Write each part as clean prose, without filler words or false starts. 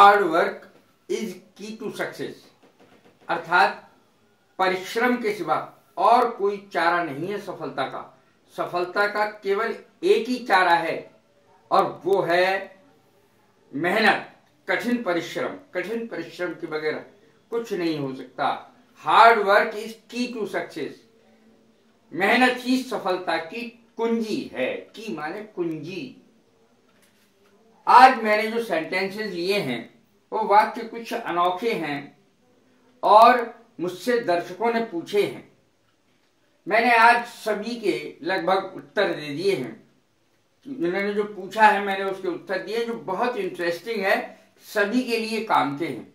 Hard work is की to success, अर्थात परिश्रम के सिवा और कोई चारा नहीं है सफलता का। सफलता का केवल एक ही चारा है और वो है मेहनत, कठिन परिश्रम। कठिन परिश्रम के बगैर कुछ नहीं हो सकता। हार्ड वर्क इज की टू सक्सेस, मेहनत ही सफलता की कुंजी है। की माने कुंजी। आज मैंने जो सेंटेंसेस लिए हैं वो वाक्य कुछ अनोखे हैं और मुझसे दर्शकों ने पूछे हैं। मैंने आज सभी के लगभग उत्तर दे दिए हैं। जिन्होंने जो पूछा है मैंने उसके उत्तर दिए, जो बहुत इंटरेस्टिंग है, सभी के लिए काम के हैं,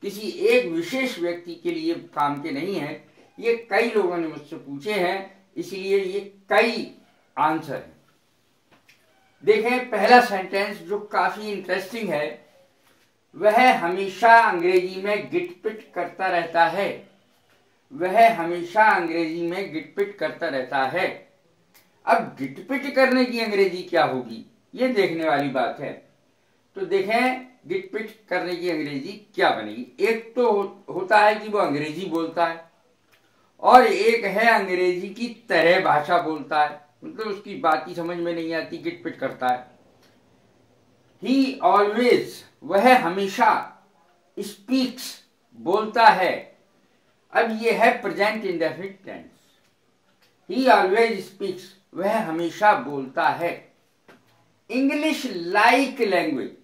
किसी एक विशेष व्यक्ति के लिए काम के नहीं है। ये कई लोगों ने मुझसे पूछे हैं, इसलिए ये कई आंसर हैं। देखें, पहला सेंटेंस जो काफी इंटरेस्टिंग है, वह हमेशा अंग्रेजी में गिटपिट करता रहता है। वह हमेशा अंग्रेजी में गिटपिट करता रहता है। अब गिटपिट करने की अंग्रेजी क्या होगी, ये देखने वाली बात है। तो देखें, गिटपिट करने की अंग्रेजी क्या बनेगी। एक तो होता है कि वो अंग्रेजी बोलता है और एक है अंग्रेजी की तरह भाषा बोलता है, मतलब उसकी बात ही समझ में नहीं आती, गिटपिट करता है। ही ऑलवेज, वह हमेशा, स्पीक्स, बोलता है। अब ये है present indefinite tense. He always speaks, वह हमेशा बोलता है। इंग्लिश लाइक लैंग्वेज,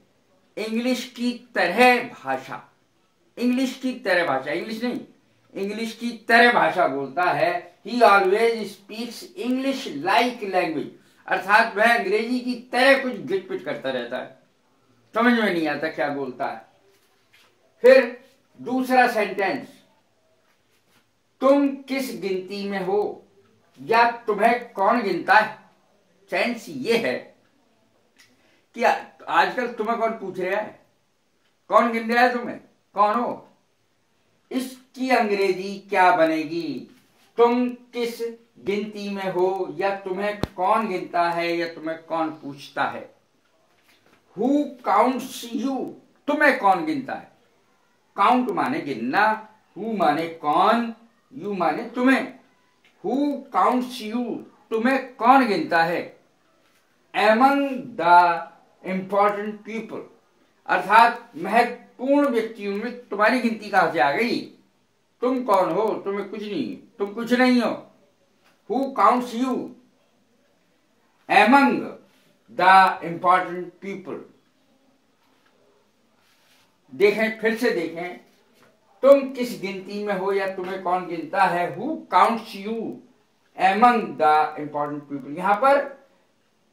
इंग्लिश की तरह भाषा। इंग्लिश की तरह भाषा, इंग्लिश नहीं, इंग्लिश की तरह भाषा बोलता है। ही always speaks English like language, अर्थात वह अंग्रेजी की तरह कुछ गिटपिट करता रहता है, समझ में नहीं आता क्या बोलता है। फिर दूसरा सेंटेंस, तुम किस गिनती में हो या तुम्हें कौन गिनता है। सेंस ये है कि आजकल तुम्हें कौन पूछ रहा है, कौन गिन रहा है तुम्हें, कौन हो। इसकी अंग्रेजी क्या बनेगी, तुम किस गिनती में हो या तुम्हें कौन गिनता है या तुम्हें कौन पूछता है। हु काउंट्स यू, तुम्हें कौन गिनता है। काउंट माने गिनना, हु माने कौन, यू माने तुम्हें। हु काउंट्स यू, तुम्हें कौन गिनता है। एमंग द इंपॉर्टेंट पीपल, अर्थात महत्वपूर्ण व्यक्तियों में तुम्हारी गिनती कहां से आ गई। तुम कौन हो, तुम्हें कुछ नहीं, तुम कुछ नहीं हो। Who counts you among the important people. देखें, फिर से देखें, तुम किस गिनती में हो या तुम्हें कौन गिनता है। Who counts you among the important people. यहां पर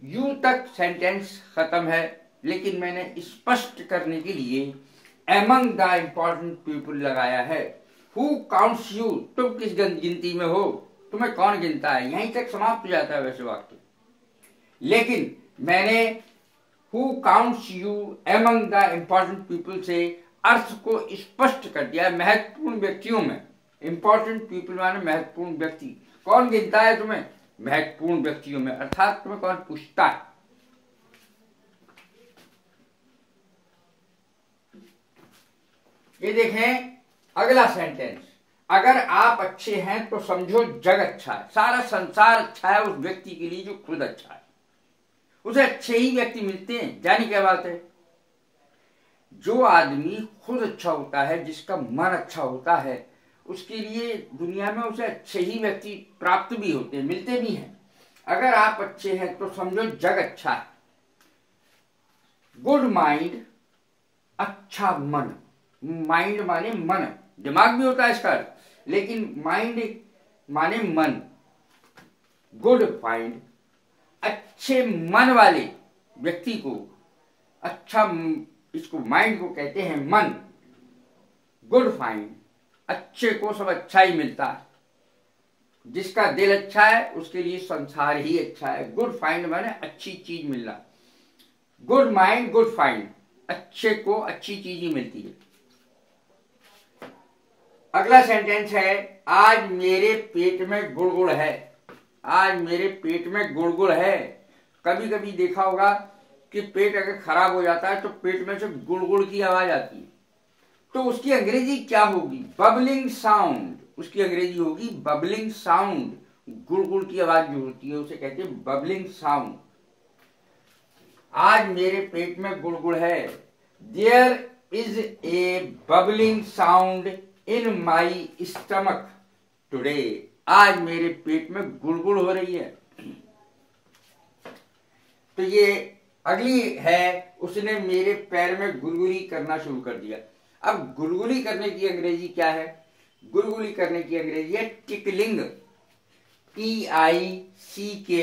यू तक सेंटेंस खत्म है, लेकिन मैंने स्पष्ट करने के लिए एमंग द इंपॉर्टेंट पीपल लगाया है। हु काउंट्स यू, तुम किस गिनती में हो, तुम्हें कौन गिनता है। यहीं तक समाप्त हो जाता है वैसे वाक्य, लेकिन मैंने who counts you among the important people से अर्थ को स्पष्ट कर दिया। महत्वपूर्ण व्यक्तियों में, इंपॉर्टेंट पीपल माने महत्वपूर्ण व्यक्ति। कौन गिनता है तुम्हें, महत्वपूर्ण व्यक्तियों में, अर्थात तुम्हें कौन पूछता है। ये देखें अगला सेंटेंस, अगर आप अच्छे हैं तो समझो जग अच्छा है। सारा संसार अच्छा है उस व्यक्ति के लिए जो खुद अच्छा है। उसे अच्छे ही व्यक्ति मिलते हैं, जानी क्या बात है। जो आदमी खुद अच्छा होता है, जिसका मन अच्छा होता है, उसके लिए दुनिया में उसे अच्छे ही व्यक्ति प्राप्त भी होते हैं, मिलते भी हैं। अगर आप अच्छे हैं तो समझो जग अच्छा है। गुड माइंड, अच्छा मन। माइंड माने मन, दिमाग भी होता है इसका, लेकिन माइंड माने मन। गुड माइंड, अच्छे मन वाले व्यक्ति को अच्छा, इसको माइंड को कहते हैं मन। गुड माइंड, अच्छे को सब अच्छा ही मिलता है। जिसका दिल अच्छा है उसके लिए संसार ही अच्छा है। गुड फाइंड माने अच्छी चीज मिलना। गुड माइंड, गुड फाइंड, अच्छे को अच्छी चीज ही मिलती है। अगला सेंटेंस है, आज मेरे पेट में गुड़गुड़ है। आज मेरे पेट में गुड़गुड़ है। कभी कभी देखा होगा कि पेट अगर खराब हो जाता है तो पेट में से गुड़गुड़ की आवाज आती है, तो उसकी अंग्रेजी क्या होगी? Bubbling sound. उसकी अंग्रेजी होगी बबलिंग साउंड। गुड़गुड़ की आवाज जो होती है उसे कहते हैं बबलिंग साउंड। आज मेरे पेट में गुड़गुड़ है। There is a bubbling sound in my stomach today. आज मेरे पेट में गुड़गुड़ हो रही है। तो ये अगली है, उसने मेरे पैर में गुलगुली करना शुरू कर दिया। अब गुलगुली करने की अंग्रेजी क्या है? गुलगुली करने की अंग्रेजी है टिकलिंग। TICKLING,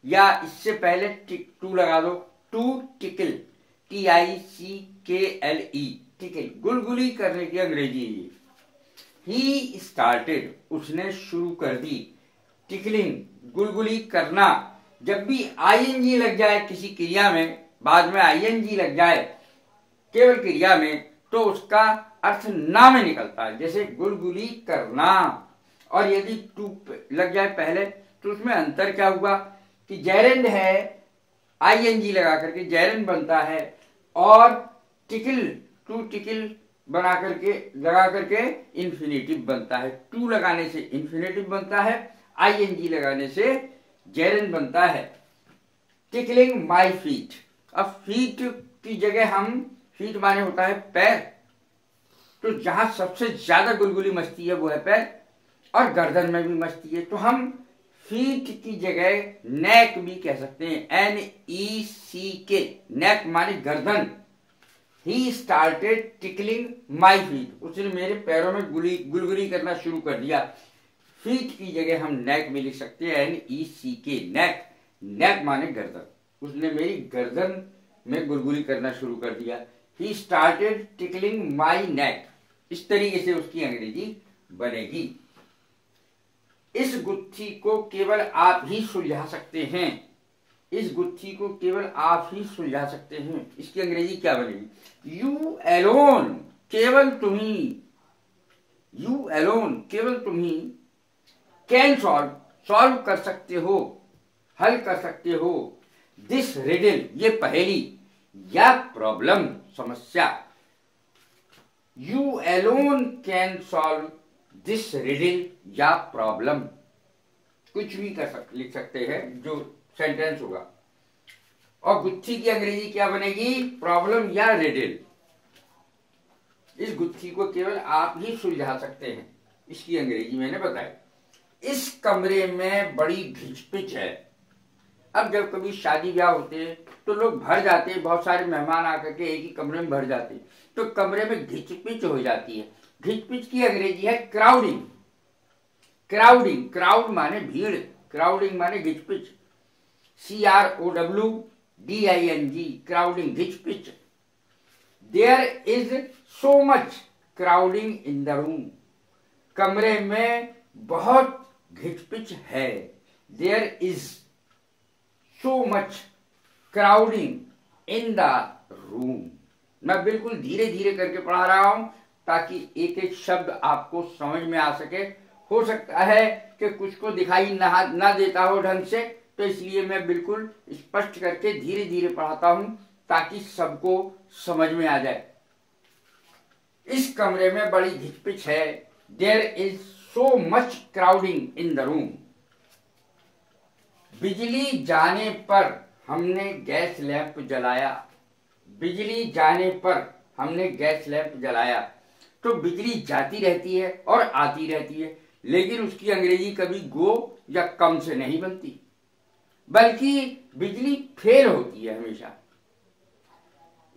या इससे पहले टू लगा दो, टू टिकल, TICKLE, टिकल। गुलगुली करने की अंग्रेजी है। ही स्टार्टेड, उसने शुरू कर दी। टिकलिंग, गुलगुली करना। जब भी ING लग जाए किसी क्रिया में, बाद में ING लग जाए केवल क्रिया में, तो उसका अर्थ ना में निकलता है। जैसे गुलगुली करना। और यदि टू लग जाए पहले तो उसमें अंतर क्या हुआ कि जेरेंड है, ING लगा करके जेरेंड बनता है, और टिकल, टू टिकल बना करके लगा करके इंफिनिटिव बनता है। टू लगाने से इंफिनिटिव बनता है, ING लगाने से जेरेंड बनता है। Tickling my feet. अब फीट की जगह हम, फीट माने होता है पैर, तो जहां सबसे ज्यादा गुलगुली मचती है वो है पैर, और गर्दन में भी मचती है। तो हम फीट की जगह नेक भी कह सकते हैं, NECK, नेक माने गर्दन। He started tickling my feet. उसने मेरे पैरों में गुलगुली करना शुरू कर दिया। फीट की जगह हम नेक भी लिख सकते हैं, NECK, नेक। नेक माने गर्दन। उसने मेरी गर्दन में गुलगुली करना शुरू कर दिया। ही स्टार्टेड टिकलिंग माई नेक। इस तरीके से उसकी अंग्रेजी बनेगी। इस गुत्थी को केवल आप ही सुलझा सकते हैं। इस गुत्थी को केवल आप ही सुलझा सकते हैं। इसकी अंग्रेजी क्या बनेगी? यू एलोन, केवल तुम ही। यू एलोन, केवल तुम ही। कैन सॉल्व, सॉल्व कर सकते हो, हल कर सकते हो। दिस रिडल, ये पहेली, या प्रॉब्लम, समस्या। You alone can solve this riddle या प्रॉब्लम। कुछ भी लिख सकते हैं जो सेंटेंस होगा। और गुत्थी की अंग्रेजी क्या बनेगी? प्रॉब्लम या रिडल। इस गुत्थी को केवल आप ही सुलझा सकते हैं। इसकी अंग्रेजी मैंने बताई। इस कमरे में बड़ी घिचपिच है। अब जब कभी शादी ब्याह होते हैं तो लोग भर जाते हैं, बहुत सारे मेहमान आकर के एक ही कमरे में भर जाते हैं, तो कमरे में घिचपिच हो जाती है। घिचपिच की अंग्रेजी है क्राउडिंग। क्राउडिंग, क्राउड माने भीड़, क्राउडिंग माने घिचपिच। CROWDING, क्राउडिंग, घिचपिच। There is so much crowding in the room. कमरे में बहुत घिचपिच है। There is so much crowding in the room. मैं बिल्कुल धीरे धीरे करके पढ़ा रहा हूं ताकि एक एक शब्द आपको समझ में आ सके। हो सकता है कि कुछ को दिखाई ना देता हो ढंग से, तो इसलिए मैं बिल्कुल स्पष्ट करके धीरे धीरे पढ़ाता हूं ताकि सबको समझ में आ जाए। इस कमरे में बड़ी घिचपिच है। There is so much crowding in the room. बिजली जाने पर हमने गैस लैंप जलाया। बिजली जाने पर हमने गैस लैंप जलाया। तो बिजली जाती रहती है और आती रहती है, लेकिन उसकी अंग्रेजी कभी गो या कम से नहीं बनती, बल्कि बिजली फेल होती है हमेशा।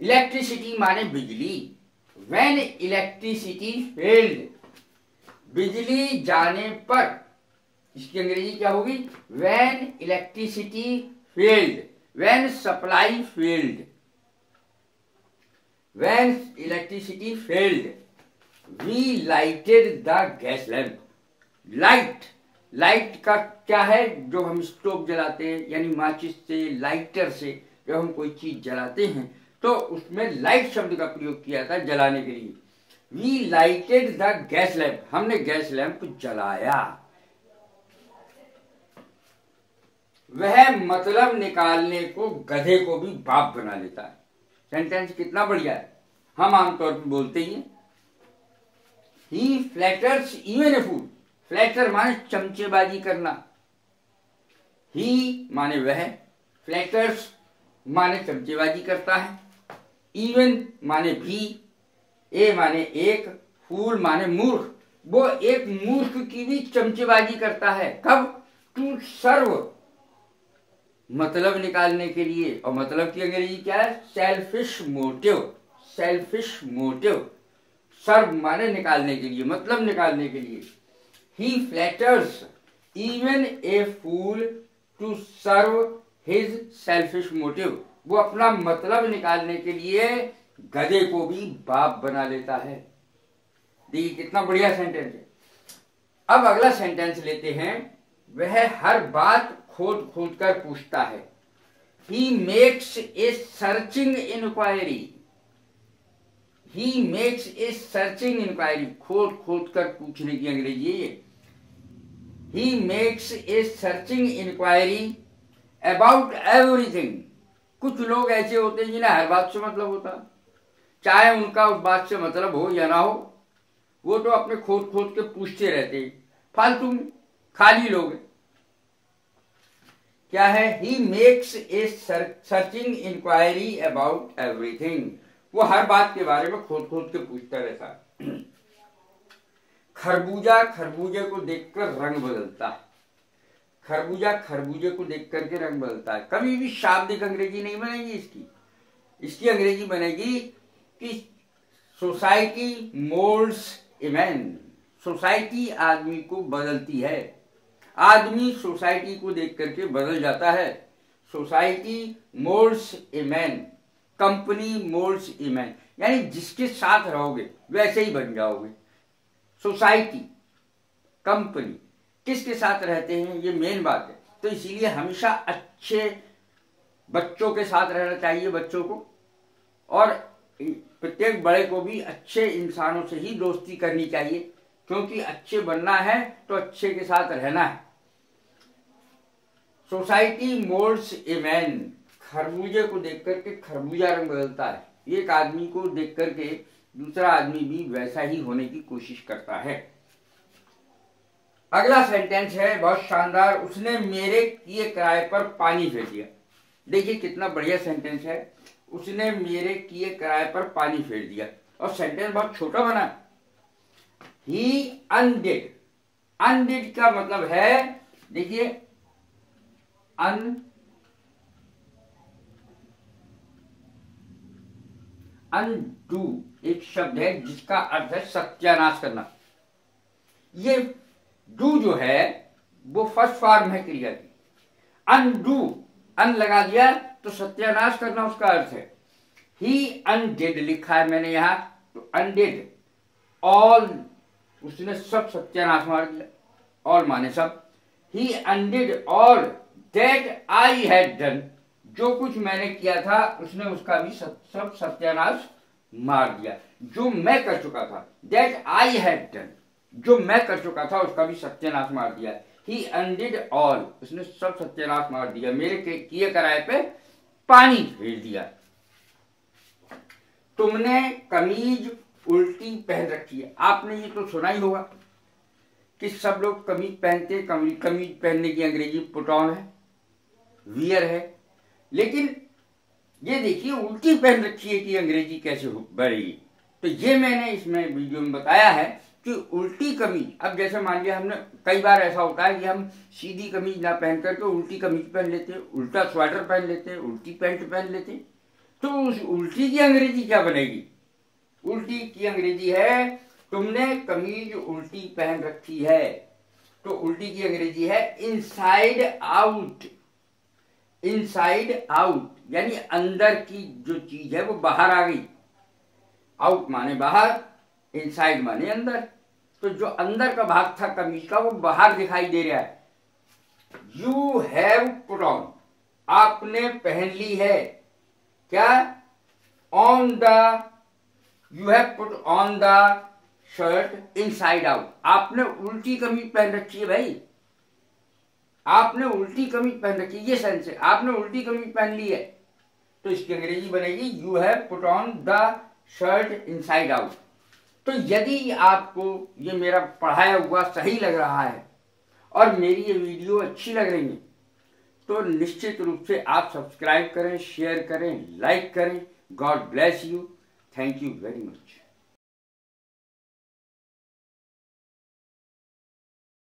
इलेक्ट्रिसिटी माने बिजली। व्हेन इलेक्ट्रिसिटी फेल्ड, बिजली जाने पर, इसकी अंग्रेजी क्या होगी? When electricity failed, when supply failed, when electricity failed we lighted the gas lamp. Light, light का क्या है? जो हम स्टोव जलाते हैं, यानी माचिस से, लाइटर से जब हम कोई चीज जलाते हैं तो उसमें लाइट शब्द का प्रयोग किया था जलाने के लिए। We lighted the gas lamp, हमने गैस लैंप जलाया। वह मतलब निकालने को गधे को भी बाप बना लेता है। सेंटेंस कितना बढ़िया है। हम आमतौर पर बोलते ही हैं, he flatters even a fool. Flatter माने चमचेबाजी करना, ही माने वह, फ्लैटर्स माने चमचेबाजी करता है, इवन माने भी, ए माने एक, फूल माने मूर्ख। वो एक मूर्ख की भी चमचेबाजी करता है। कब? टू सर्व, मतलब निकालने के लिए। और मतलब की अंग्रेजी क्या है? Selfish motive. Selfish motive, serve माने निकालने के लिए, मतलब निकालने के लिए। He flatters even a fool to serve his selfish motive. वो अपना मतलब निकालने के लिए गधे को भी बाप बना लेता है। देखिए कितना बढ़िया सेंटेंस है। अब अगला सेंटेंस लेते हैं। वह हर बात खोद खोद कर पूछता है। He makes a searching inquiry. He makes a searching inquiry, खोद खोद कर पूछने की अंग्रेजी है। He makes a searching inquiry about everything. कुछ लोग ऐसे होते हैं जिन्हें हर बात से मतलब होता है, चाहे उनका उस बात से मतलब हो या ना हो, वो तो अपने खोद खोद के पूछते रहते हैं, फालतू में, खाली लोग हैं। क्या है? He makes a searching inquiry about everything. वो हर बात के बारे में खोद खोद के पूछता रहता है। खरबूजा खरबूजे को देखकर रंग बदलता है। खरबूजा खरबूजे को देख करके रंग बदलता है। कभी भी शाब्दिक अंग्रेजी नहीं बनेगी इसकी अंग्रेजी बनेगी कि society moulds a man. Society आदमी को बदलती है। आदमी सोसाइटी को देख करके बदल जाता है। Society moulds a man, company moulds a man, यानी जिसके साथ रहोगे वैसे ही बन जाओगे। सोसाइटी, कंपनी, किसके साथ रहते हैं ये मेन बात है। तो इसीलिए हमेशा अच्छे बच्चों के साथ रहना चाहिए बच्चों को, और प्रत्येक बड़े को भी अच्छे इंसानों से ही दोस्ती करनी चाहिए, क्योंकि अच्छे बनना है तो अच्छे के साथ रहना है। Society moulds a man. खरबूजे को देख करके खरबूजा रंग बदलता है। एक आदमी को देख करके दूसरा आदमी भी वैसा ही होने की कोशिश करता है। अगला सेंटेंस है बहुत शानदार। उसने मेरे किए किराए पर पानी फेर दिया। देखिए कितना बढ़िया सेंटेंस है। उसने मेरे किए किराए पर पानी फेर दिया। और सेंटेंस बहुत छोटा बना। ही अनडिड। अनडिड का मतलब है, देखिए, अनडू एक शब्द है जिसका अर्थ है सत्यानाश करना। ये डू जो है वो फर्स्ट फॉर्म है क्रिया की। अनडू, अन लगा दिया तो सत्यानाश करना उसका अर्थ है। ही अनडिड लिखा है मैंने यहां, तो अनडिड ऑल, उसने सब सत्यानाश मार दिया। ऑल माने सब। He undid all that I had done. जो कुछ मैंने किया था उसने उसका भी सब सत्यानाश मार दिया। जो मैं कर चुका था, दैट आई हैड डन, जो मैं कर चुका था उसका भी सत्यानाश मार दिया। ही अनडिड ऑल, उसने सब सत्यानाश मार दिया। मेरे किए किराए पे पानी फेर दिया। तुमने कमीज उल्टी पहन रखी है। आपने ये तो सुना ही होगा कि सब लोग कमीज पहनते। कमीज पहनने की अंग्रेजी पुट ऑन है, वियर है। लेकिन ये देखिए उल्टी पहन रखी है कि अंग्रेजी कैसे बढ़ेगी। तो ये मैंने इसमें वीडियो में बताया है कि उल्टी कमीज, अब जैसे मान लिया हमने, कई बार ऐसा होता है कि हम सीधी कमीज ना पहन करके उल्टी कमीज पहन लेते हैं, उल्टा स्वेटर पहन लेते हैं, उल्टी पैंट पहन लेते हैं। तो उस उल्टी की अंग्रेजी क्या बनेगी? उल्टी की अंग्रेजी है तुमने कमीज उल्टी पहन रखी है। तो उल्टी की अंग्रेजी है इनसाइड आउट। इनसाइड आउट यानी अंदर की जो चीज है वो बाहर आ गई। आउट माने बाहर, इनसाइड माने अंदर। तो जो अंदर का भाग था कमीज का वो बाहर दिखाई दे रहा है। यू हैव पुट ऑन, आपने पहन ली है। क्या? On the, you have put on the shirt inside out. आपने उल्टी कमीज पहन रखी है भाई। आपने उल्टी कमीज पहन रखी, ये सेंस है, आपने उल्टी कमीज पहन ली है, तो इसकी अंग्रेजी बनेगी you have put on the shirt inside out. तो यदि आपको ये मेरा पढ़ाया हुआ सही लग रहा है और मेरी ये वीडियो अच्छी लग रही है, तो निश्चित रूप से आप सब्सक्राइब करें, शेयर करें, लाइक करें। God bless you. Thank you very much.